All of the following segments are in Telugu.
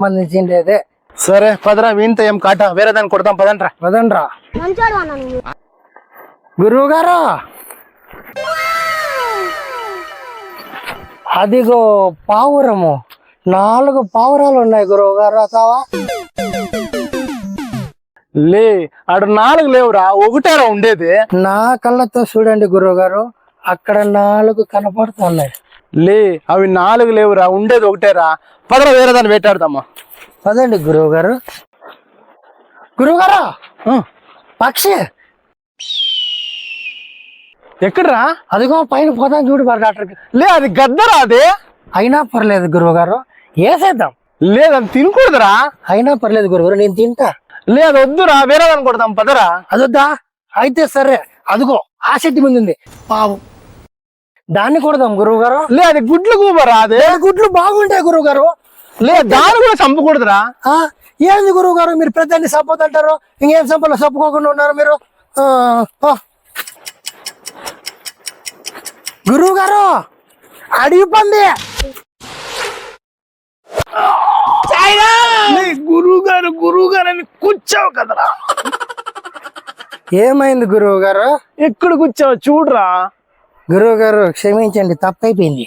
సంబంధించిండేదే. సరే పదరా, వీంత ఏం కాట, వేరే దాన్ని కొడతాం పదంట్రా. పదండ్రా. గురువు గారు, అదిగో పావురము, 4 పావురాలు ఉన్నాయి గురువు గారు. అతావా లే, ఆడు 4 లేవురా, ఒకటేరా ఉండేది. నా కళ్ళతో చూడండి గురువు గారు, అక్కడ 4 కనపడుతున్నాయి. లే, అవి 4 లేవురా, ఉండేది ఒకటేరా. పదరా, వేరే దాన్ని వేటాడదామా. పదండి గురువు గారు. గురువు గారు, పక్షి ఎక్కడరా? అదిగో పైన పోతాను చూడు డాక్టర్కి. లే, అది గద్దరా అది. అయినా పర్లేదు గురువు గారు, వేసేద్దాం. లేదని తినకూడదురా. అయినా పర్లేదు గురువు గారు, నేను తింటా. లే, అది వద్దురా, వేరే దాన్ని కొడదాం పదరా. అదొద్దా? అయితే సరే, అదిగో ఆ చెట్టు మీద ఉంది పావు, దాన్ని కొడదాం గురువు గారు. లే, అది గుడ్లు కూబరా. అదే గుడ్లు బాగుంటాయి గురువు గారు. లే, దాన్ని కూడా చంపకూడదురా. ఏంది గురువు గారు, మీరు ప్రతిదాన్ని చంపదంటారు, ఇంకేం చంపలో చంపుకోకుండా ఉన్నారు మీరు. గురువు గారు, అడిగి పంది. గురువు గారు అని కూర్చావు కదరా. ఏమైంది గురువు గారు? ఎక్కడ కూర్చావు చూడరా. గురువు గారు క్షమించండి, తప్పైపోయింది.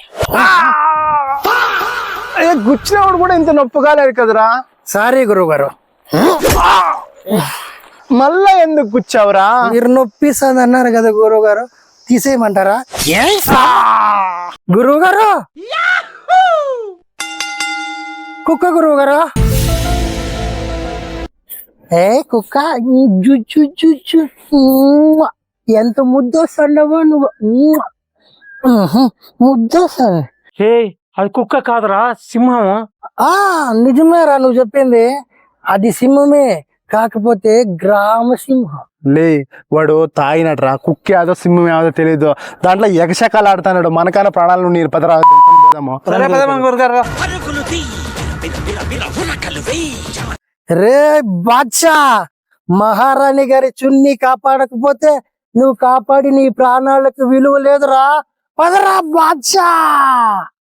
గుచ్చినప్పుడు కూడా ఇంత నొప్పిగా లేదు కదరా. సారీ గురువు గారు. మళ్ళా ఎందుకు కూర్చావురా? మీరు నొప్పిస్తుంది అన్నారు కదా గురువు గారు, తీసేయమంటారా? గురువు గారు, కుక్క గురువు గారు. ఏ కుక్క, ఎంత ముద్దొస్తాడవో నువ్వు, ముద్దొస్తాను. అది కుక్క కాదురా, సింహం. నిజమేరా నువ్వు చెప్పింది, అది సింహమే, కాకపోతే గ్రామ సింహం. లే, వాడు తాగినట్రా, కుక్క ఏదో సింహం ఏదో తెలీదు, దాంట్లో ఎగశకాలు ఆడుతున్నాడు. మనకైనా ప్రాణాలు నీరు పదరా. రే బాద్షా, మహారాణి గారి చున్ని కాపాడకపోతే నువ్వు కాపాడి నీ ప్రాణాలకు విలువ లేదురా. పదరా బాద్షా.